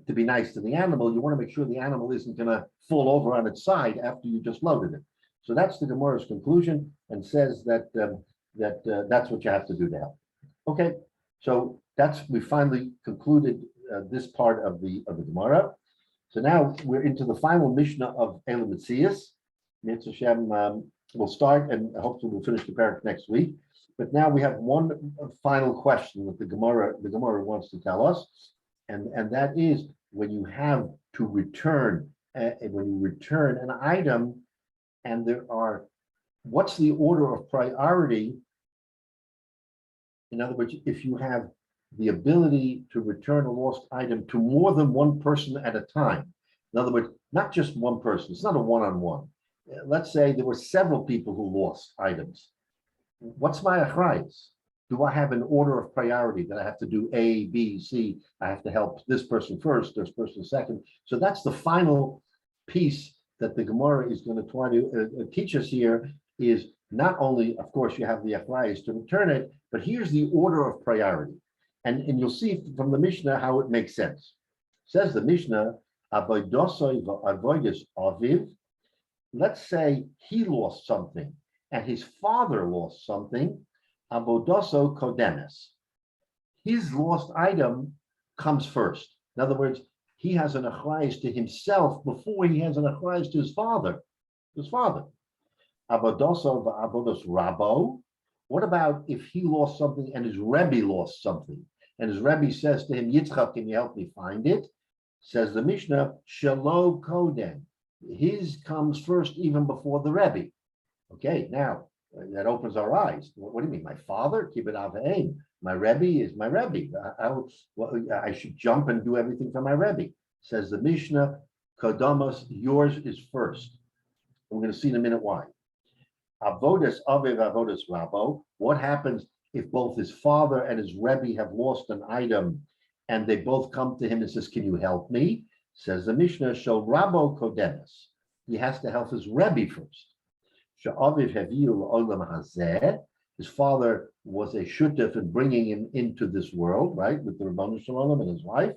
to be nice to the animal. You want to make sure the animal isn't going to fall over on its side after you just loaded it. So that's the Gemara's conclusion, and says that that's what you have to do to help. Okay, so we finally concluded this part of the Gemara. So now we're into the final Mishnah of Bava Metzia. Mitzvah Shem, we'll start and hopefully we'll finish the parak next week. But now we have one final question that the Gemara wants to tell us, and that is when you have to return an item, and what's the order of priority? In other words, if you have the ability to return a lost item to more than one person at a time. In other words, not just one person, it's not a one-on-one. Let's say there were several people who lost items. What's my achrayus? Do I have an order of priority that I have to do A, B, C? I have to help this person first, this person second. So that's the final piece that the Gemara is going to try to teach us here, is not only, of course, you have the achrayus to return it, but here's the order of priority. And you'll see from the Mishnah how it makes sense. Says the Mishnah, let's say he lost something and his father lost something, avodoso kodemes. His lost item comes first. In other words, he has an achrayus to himself before he has an achrayus to his father. Avodoso va'avodos rabo. What about if he lost something and his Rebbe lost something? And his Rebbe says to him, Yitzchak, can you help me find it? Says the Mishnah, Shelo Koden. His comes first even before the Rebbe. Okay, now that opens our eyes. What do you mean? My father? Kibbut Aveim. My Rebbe is my Rebbe. I should jump and do everything for my Rebbe. Says the Mishnah, Kodamos, yours is first. We're going to see in a minute why. Avodas Aviv Avodas Rabo. What happens if both his father and his Rebbe have lost an item and they both come to him and says, can you help me? Says the Mishnah, Shel Rabo Kodemes. He has to help his Rebbe first. She'aviv Haviu Olam Hazeh. His father was a shutef in bringing him into this world, right, with the Rabbanu Shalom and his wife.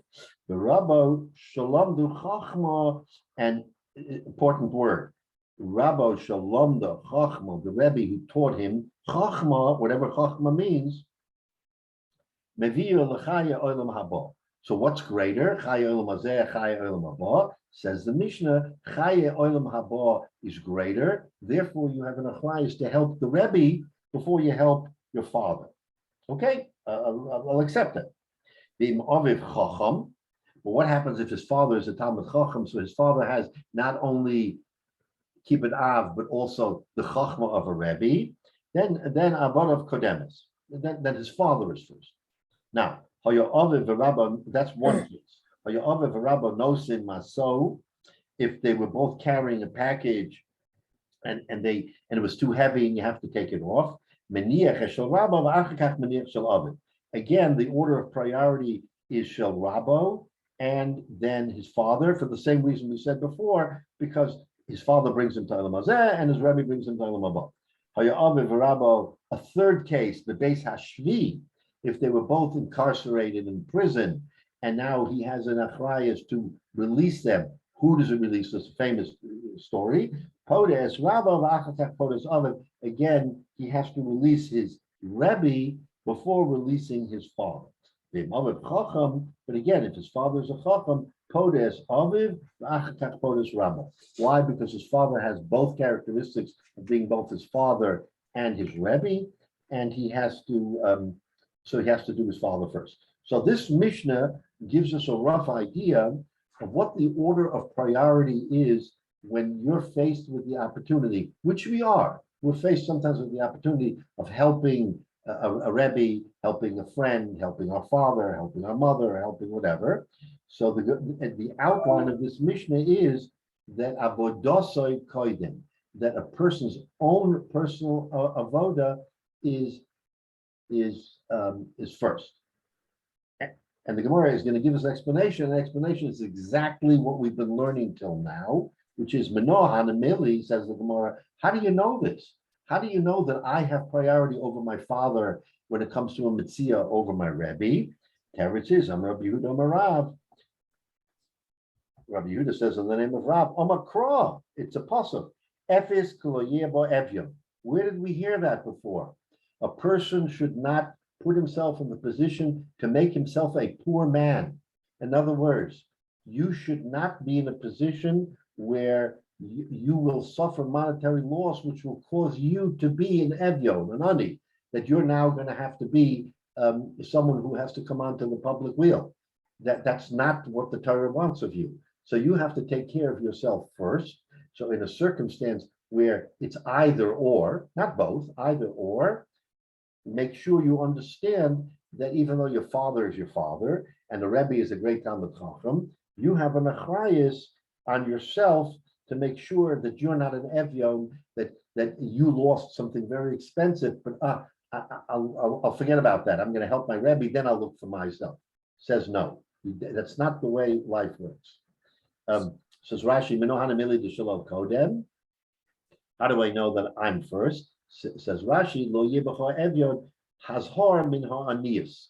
The Rabbo Shalom Du Chachma, and important word, Rabbo Shalom Du Chachma, the Rebbe who taught him Chachma, whatever Chachma means. Meviu L'chaya Olam Haba. So what's greater? Chaya Olam Hazeh, Chaya Olam Haba. Says the Mishnah, Chaya Olam Haba is greater. Therefore, you have an achrayus to help the Rebbe before you help your father. Okay, I'll accept it. The Aviv Chacham. But what happens if his father is a Talmud Chacham? So his father has not only Kibbut Av, but also the Chachma of a Rebbe. Then Avadav Kodemes. Then his father is first. Now, Hayo Aviv Rabba, that's one case. Hayo Aviv Rabba Nosin Maso. if they were both carrying a package and it was too heavy and you have to take it off. Again, the order of priority is Shel Rabo and then his father, for the same reason we said before, because his father brings him to Olam Hazeh and his Rebbe brings him to Olam Haba. A third case, the Beis Hashvi, if they were both incarcerated in prison and now he has an achrayas to release them. Who does it release? This famous story. Podes Rabba v'achakach Podes Aviv. Again, he has to release his Rebbe before releasing his father. But again, if his father is a chacham, Podes Aviv v'achakach Podes Rabba. Why? Because his father has both characteristics of being both his father and his Rebbe, and he has to do his father first. So this Mishnah gives us a rough idea of what the order of priority is when you're faced with the opportunity, which we are. We're faced sometimes with the opportunity of helping a Rebbe, helping a friend, helping our father, helping our mother, helping whatever. So the outline of this Mishnah is that avodosoi koidem, that a person's own personal avoda is first. And the Gemara is going to give us an explanation. The explanation is exactly what we've been learning till now, which is Manoah Hanamili, says the Gemara. How do you know this? How do you know that I have priority over my father when it comes to a Metzia over my Rebbe? Teretz is, I'm Rabbi Yehuda Amarav. Rabbi Yehuda says in the name of Rav, Omakra, it's a pasuk. Efis Kuloyebo Evyam. Where did we hear that before? A person should not put himself in the position to make himself a poor man. In other words, you should not be in a position where you will suffer monetary loss, which will cause you to be an evyon, an ani, that you're now going to have to be someone who has to come onto the public wheel. That's not what the Torah wants of you. So you have to take care of yourself first. So in a circumstance where it's either or, not both, either or, make sure you understand that even though your father is your father and the Rebbe is a great Talmid Chacham, you have an achrayus on yourself to make sure that you're not an evyon, that you lost something very expensive, but I'll forget about that. I'm going to help my Rebbe, then I'll look for myself. Says no. That's not the way life works. Says Rashi, Minohana Mili de Shalom Kodem. How do I know that I'm first? Says Rashi, Lo Yibachor Evyon Hazhor Min Ha'anias.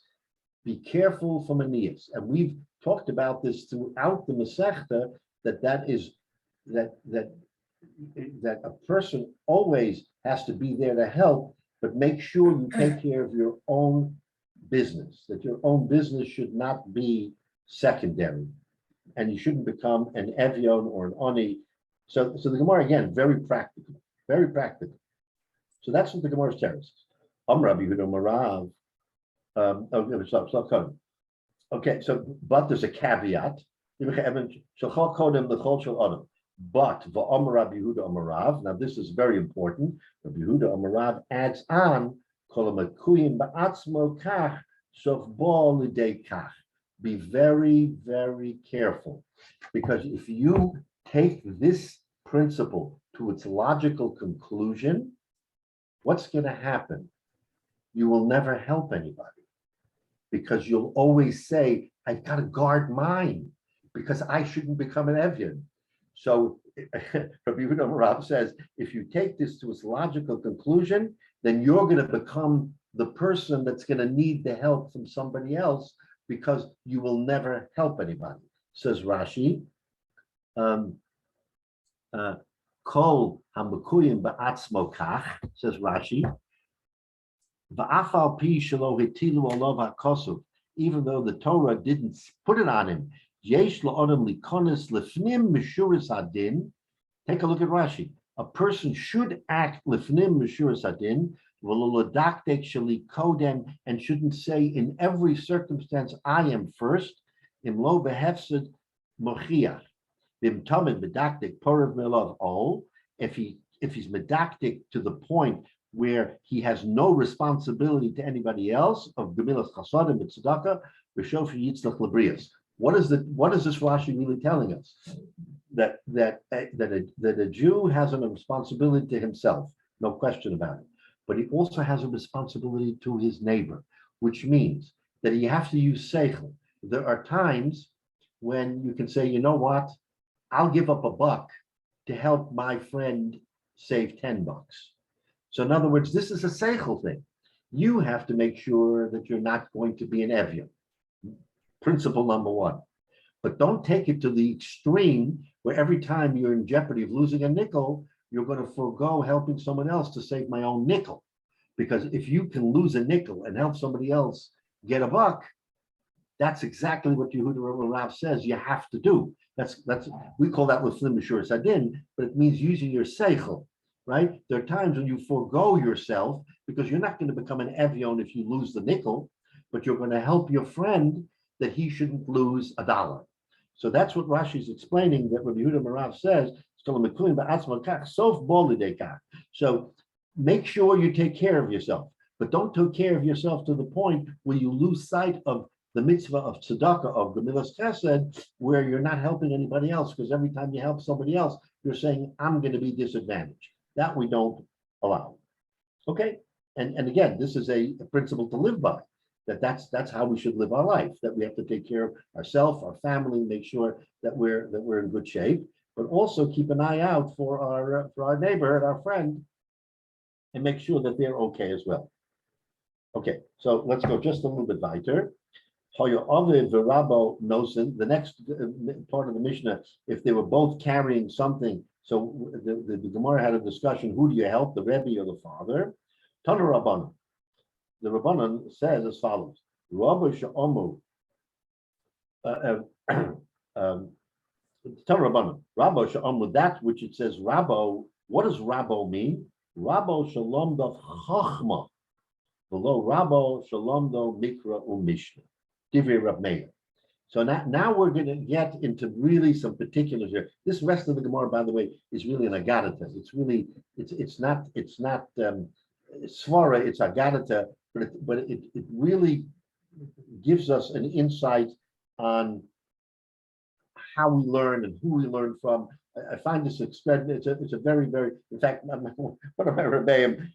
Be careful from Anias. And we've talked about this throughout the Masechta, that a person always has to be there to help, but make sure you take care of your own business, that your own business should not be secondary, and you shouldn't become an Evyon or an Oni. So the Gemara, again, very practical, very practical. So that's what the Gemara says. Rabbi Yehuda Marav. Okay, so but there's a caveat. But Rabbi Yehuda Amarav. Now this is very important. Rabbi Yehuda Amarav adds on be very, very careful, because if you take this principle to its logical conclusion, what's going to happen? You will never help anybody, because you'll always say, I've got to guard mine because I shouldn't become an Evyon. So Rabbi Yehuda Amarav says, if you take this to its logical conclusion, then you're going to become the person that's going to need the help from somebody else, because you will never help anybody. Says Rashi, Kol hamakuyim ba'atzmo kach, says Rashi, va'afal pi shelo hitilu olav ha'kosuf, even though the Torah didn't put it on him, yesh la'odem likonis lifnim mishuris hadin. Take a look at Rashi. A person should act lifnim mishuris hadin, v'lolodaktek sheli kodem, and shouldn't say in every circumstance, I am first. Im lo behefsed mochiach. Bim tamid medaktik porav milov ol. If he's medaktik to the point where he has no responsibility to anybody else of gemilas chasadim and tzedakah, v'shofi yitzlach lebrias. What is this Rashi really telling us? that a Jew has a responsibility to himself, no question about it. But he also has a responsibility to his neighbor, which means that you have to use seichel. There are times when you can say, you know what, I'll give up $1 to help my friend save $10. So in other words, this is a seichel thing. You have to make sure that you're not going to be an Evian. Principle number 1. But don't take it to the extreme where every time you're in jeopardy of losing a nickel, you're going to forego helping someone else to save my own nickel. Because if you can lose a nickel and help somebody else get $1, that's exactly what Yehuda Rav says you have to do. That's we call that with Flim Mishur Sadin, but it means using your seichel, right? There are times when you forego yourself because you're not going to become an Evion if you lose the nickel, but you're going to help your friend that he shouldn't lose $1. So that's what Rashi is explaining, that Rabbi Yehuda Marav says, so make sure you take care of yourself, but don't take care of yourself to the point where you lose sight of the mitzvah of tzedakah, of the milas chesed, where you're not helping anybody else, because every time you help somebody else, you're saying, I'm going to be disadvantaged. That we don't allow. Okay? And again, this is a principle to live by. That's how we should live our life, that we have to take care of ourselves, our family, make sure that we're in good shape, but also keep an eye out for our neighbor and our friend and make sure that they're okay as well. Okay, so let's go just a little bit weiter. The next part of the Mishnah, if they were both carrying something, so the Gemara had a discussion, who do you help, the Rebbe or the father? Tana Rabbanan. The Rabbanan says as follows: Rabbi Sha'omu, Tana Rabbanan, Rabbi Sha'omu, that which it says Rabbo, what does Rabbo mean? Rabbo Shalom Dav Chachma, below Rabbo Shalom Dav Mikra Umishna, Divrei Rav Meir. So now we're going to get into really some particulars here. This rest of the Gemara, by the way, is really an Agadata. It's not Svara, it's Agadata, but it really gives us an insight on how we learn and who we learn from. I find this it's a very, very, in fact, one of my Rebbeim,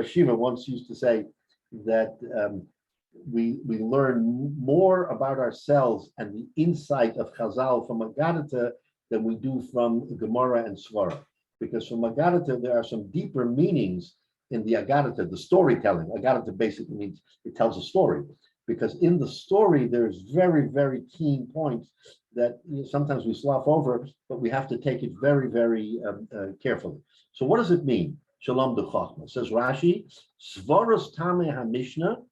Shiva once used to say that we learn more about ourselves and the insight of Chazal from Agadata than we do from Gemara and Svara. Because from Agadata, there are some deeper meanings in the Agadata, the storytelling. Agadata basically means it tells a story. Because in the story, there's very, very keen points that sometimes we slough over, but we have to take it very, very carefully. So what does it mean? Shalom de Chachma. Says Rashi, Svaras Tameh HaMishnah,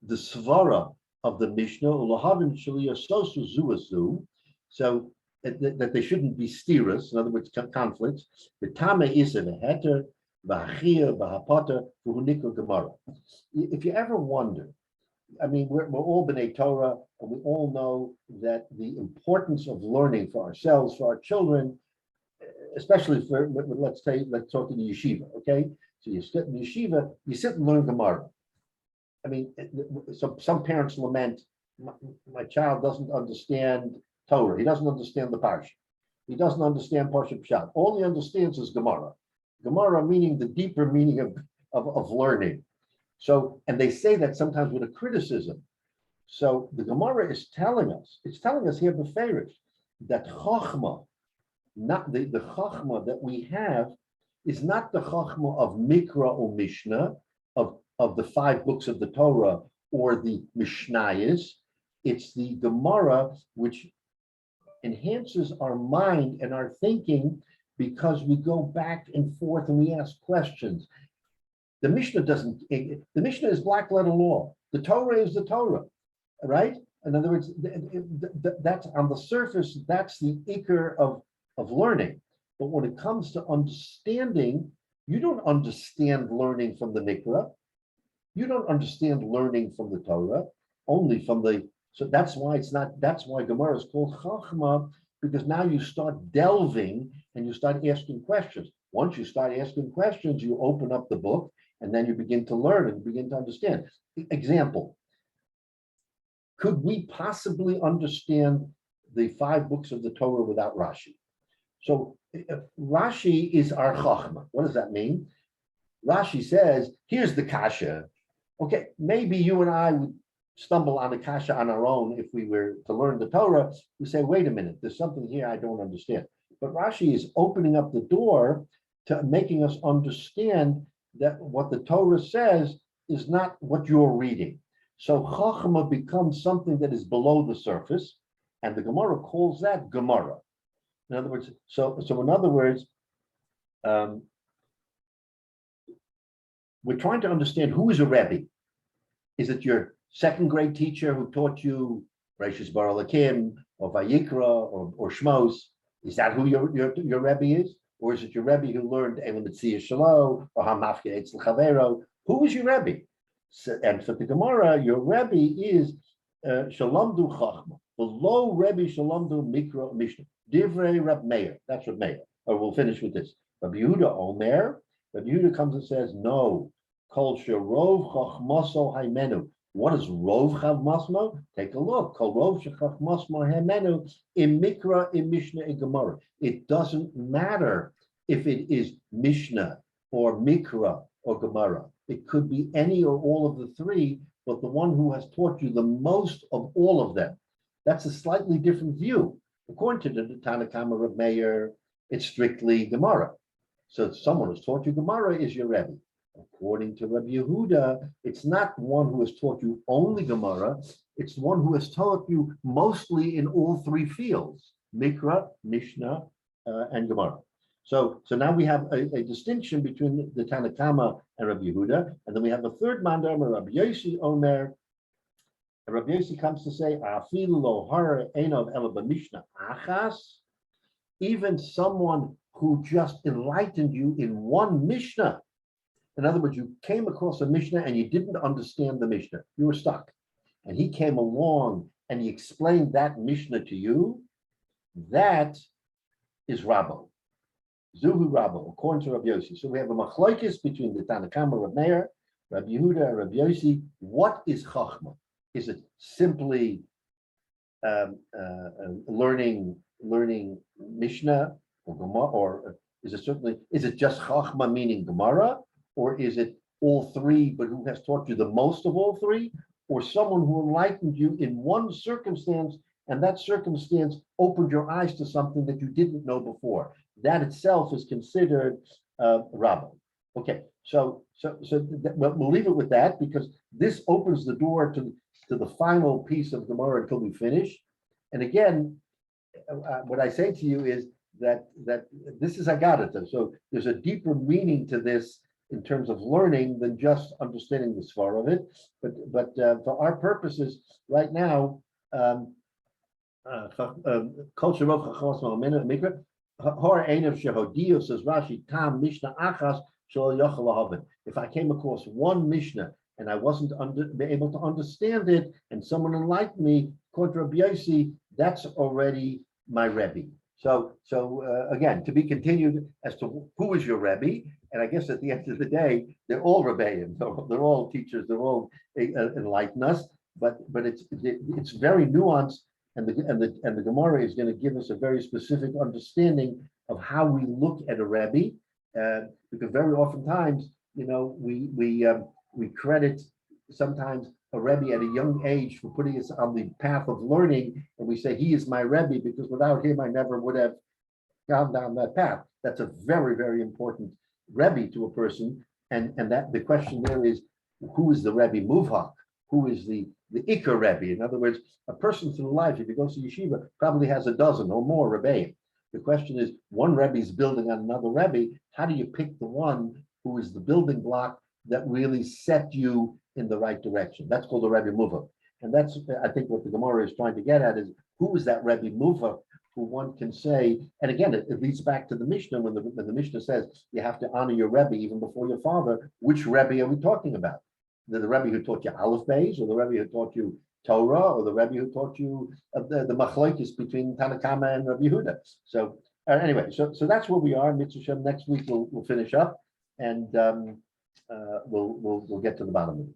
the Svara of the Mishnah, Ulahavim Shalia Sosu Zuasu, so that they shouldn't be steerers, in other words, conflicts. The Tameh is a heter, V'achia, V'hapoter, V'hunikra Gemara. If you ever wonder, I mean, we're all B'nai Torah, and we all know that the importance of learning for ourselves, for our children, especially for, let's talk in the yeshiva, okay? So you sit in the yeshiva, you sit and learn Gemara. I mean, so some parents lament, my child doesn't understand Torah, he doesn't understand the Parsha, he doesn't understand Parsha Pshat. All he understands is Gemara. Gemara meaning the deeper meaning of learning. So, and they say that sometimes with a criticism. So the Gemara is telling us, it's telling us here beferish that Chachma, not the Chachma that we have, is not the Chachma of Mikra or Mishnah, of the 5 books of the Torah or the Mishnayos. It's the Gemara which enhances our mind and our thinking because we go back and forth and we ask questions. The Mishnah the Mishnah is black letter law. The Torah is the Torah, right? In other words, that's on the surface, that's the ikar of learning. But when it comes to understanding, you don't understand learning from the Mikra. You don't understand learning from the Torah, only from so that's why Gemara is called Chachma, because now you start delving and you start asking questions. Once you start asking questions, you open up the book and then you begin to learn and begin to understand. Example, could we possibly understand the 5 books of the Torah without Rashi. So Rashi is our Chachma. What does that mean? Rashi says, here's the kasha. Okay, maybe you and I would stumble on the kasha on our own if we were to learn the Torah. We say, wait a minute, there's something here I don't understand. But Rashi is opening up the door to making us understand that what the Torah says is not what you're reading. So Chachma becomes something that is below the surface, and the Gemara calls that Gemara. In other words, so in other words, we're trying to understand who is a Rebbe. Is it your second grade teacher who taught you Rashis Bar Lakim or Vayikra or Shmos? Is that who your Rebbe is? Or is it your Rebbe who learned Bava Metzia Shalom or Hamafke Eitzel Chavero? Who is your Rebbe? So, and for the Gemara, your Rebbe is Shalamdu Chachma. Below Rebbe Shalamdu Mikra Mishnah. Divrei Rab Meir. That's Rab Meir. Or we'll finish with this. Rabbi Yehuda Omer. Rabbi Yehuda comes and says, no. Kol Sherov Chachmaso Haimenu. What is Rov Chavmasmo? Take a look. Kol Rov Chachmasmo Haimenu in Mikra, in Mishnah, in Gemara. It doesn't matter if it is Mishnah or Mikra or Gemara. It could be any or all of the 3, but the one who has taught you the most of all of them. That's a slightly different view. According to the Tanakama Reb Meir, it's strictly Gemara. So someone who's taught you Gemara is your Rebbe. According to Rabbi Yehuda, it's not one who has taught you only Gemara, it's one who has taught you mostly in all 3 fields, Mikra, Mishnah, and Gemara. So now we have a distinction between the Tanakama and Rabbi Yehuda, and then we have a third mandar, Rabbi Yossi Omer. And Rabbi Yossi comes to say, Afilu lo hara enov ela b'mishnah achas, even someone who just enlightened you in one Mishnah. In other words, you came across a Mishnah and you didn't understand the Mishnah. You were stuck. And he came along and he explained that Mishnah to you. That is Rabbo. Zuhu Rabbo, according to Rabbi Yossi. So we have a machlokes between the Tanakama, Reb Meir, Rabbi Yehuda, and Rabbi Yossi. What is Chachma? Is it simply learning Mishnah or Gemara, or is it just Chachma meaning Gemara? Or is it all 3, but who has taught you the most of all 3? Or someone who enlightened you in one circumstance, and that circumstance opened your eyes to something that you didn't know before? That itself is considered Rabbo. Okay, so we'll leave it with that, because this opens the door to the final piece of Gemara until we finish. And again, what I say to you is that this is Agadata. So there's a deeper meaning to this in terms of learning than just understanding the svar of it. But for our purposes right now, culture of Mikra, Hor Einav Shehodio, says Rashi, Tam Mishnah Achas Shol Yochel Lahavin. If I came across one Mishnah and I wasn't able to understand it, and someone enlightened me, according to Rabbi Yossi, that's already my Rebbe. So again, to be continued as to who is your Rebbe, and I guess at the end of the day, they're all Rebbeim, they're all teachers, they're all enlighten us, but it's very nuanced, and the Gemara is going to give us a very specific understanding of how we look at a Rebbe, because very oftentimes, we credit sometimes a Rebbe at a young age for putting us on the path of learning, and we say he is my Rebbe because without him I never would have gone down that path. That's a very, very important Rebbe to a person, and that the question there is, who is the Rebbe Muvhak? Who is the Iker Rebbe? In other words, a person through life, if he goes to yeshiva, probably has a dozen or more Rebbeim. The question is, one Rebbe is building on another Rebbe. How do you pick the one who is the building block that really set you in the right direction? That's called a Rebbe Muvhak. And that's, I think, what the Gemara is trying to get at is, who is that Rebbe Muvhak who one can say, and again, it leads back to the Mishnah, when the Mishnah says you have to honor your Rebbe even before your father. Which Rebbe are we talking about? The Rebbe who taught you Aleph Beis, or the Rebbe who taught you Torah, or the Rebbe who taught you the machlokes between Tanakama and Rabbi Yehuda? So anyway, so that's where we are. Mitzvah Shem, next week we'll finish up, and we'll get to the bottom of it.